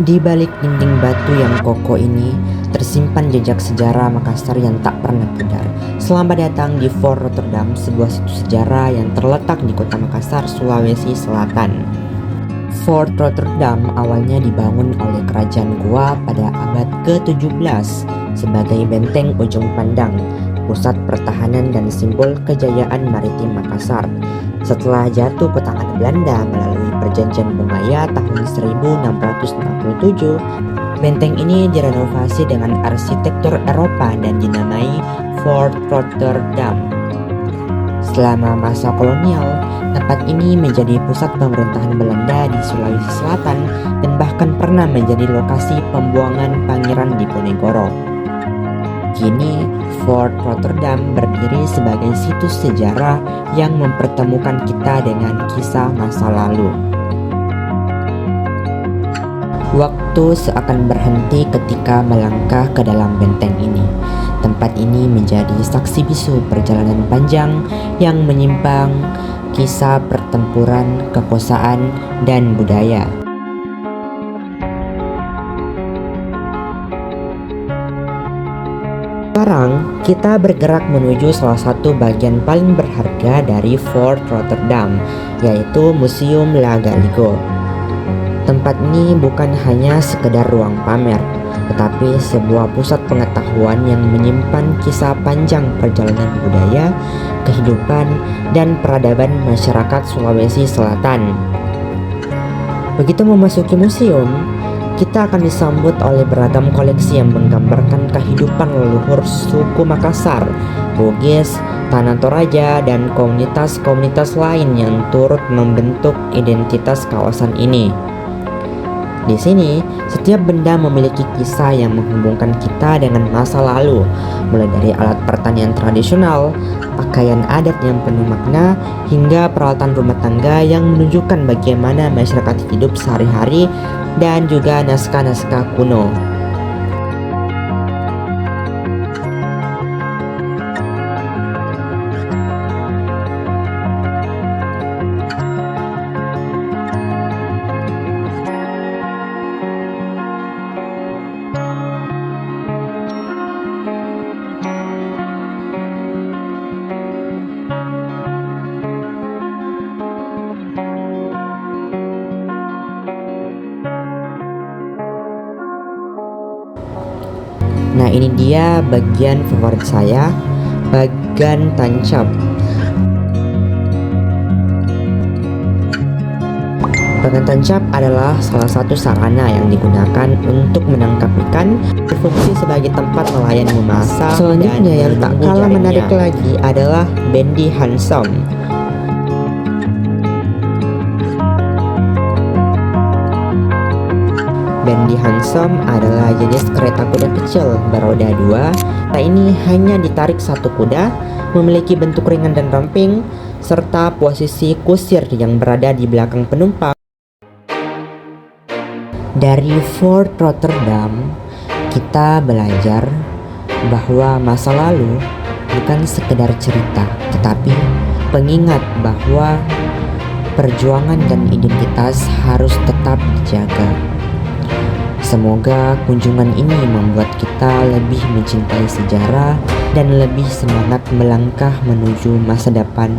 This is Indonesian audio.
Di balik dinding batu yang kokoh ini, tersimpan jejak sejarah Makassar yang tak pernah pudar. Selamat datang di Fort Rotterdam, sebuah situs sejarah yang terletak di kota Makassar, Sulawesi Selatan. Fort Rotterdam awalnya dibangun oleh Kerajaan Goa pada abad ke-17 sebagai benteng ujung pandang, pusat pertahanan dan simbol kejayaan maritim Makassar. Setelah jatuh ke tangan Belanda melalui Perjanjian Bungaya tahun 1667, benteng ini direnovasi dengan arsitektur Eropa dan dinamai Fort Rotterdam. Selama masa kolonial, tempat ini menjadi pusat pemerintahan Belanda di Sulawesi Selatan dan bahkan pernah menjadi lokasi pembuangan Pangeran Diponegoro. Kini, Fort Rotterdam berdiri sebagai situs sejarah yang mempertemukan kita dengan kisah masa lalu. Waktu seakan berhenti ketika melangkah ke dalam benteng ini. Tempat ini menjadi saksi bisu perjalanan panjang yang menyimpang kisah pertempuran, kekuasaan, dan budaya. Sekarang, kita bergerak menuju salah satu bagian paling berharga dari Fort Rotterdam, yaitu Museum Lagaligo. Tempat ini bukan hanya sekedar ruang pamer, tetapi sebuah pusat pengetahuan yang menyimpan kisah panjang perjalanan budaya, kehidupan, dan peradaban masyarakat Sulawesi Selatan. Begitu memasuki museum, kita akan disambut oleh beragam koleksi yang menggambarkan kehidupan leluhur suku Makassar, Bugis, Tanah Toraja, dan komunitas-komunitas lain yang turut membentuk identitas kawasan ini. Di sini, setiap benda memiliki kisah yang menghubungkan kita dengan masa lalu, mulai dari alat pertanian tradisional, pakaian adat yang penuh makna, hingga peralatan rumah tangga yang menunjukkan bagaimana masyarakat hidup sehari-hari, dan juga naskah-naskah kuno. Nah, ini dia bagian favorit saya, bagan tancap. Bagan tancap adalah salah satu sarana yang digunakan untuk menangkap ikan, berfungsi sebagai tempat nelayan memasak. Selanjutnya yang tak kalah menarik lagi adalah Bendi Hansom. Bendi Hansom adalah jenis kereta kuda kecil beroda 2. Kereta ini hanya ditarik satu kuda, memiliki bentuk ringan dan ramping, serta posisi kusir yang berada di belakang penumpang. Dari Fort Rotterdam, kita belajar bahwa masa lalu bukan sekedar cerita, tetapi pengingat bahwa perjuangan dan identitas harus tetap dijaga. Semoga kunjungan ini membuat kita lebih mencintai sejarah dan lebih semangat melangkah menuju masa depan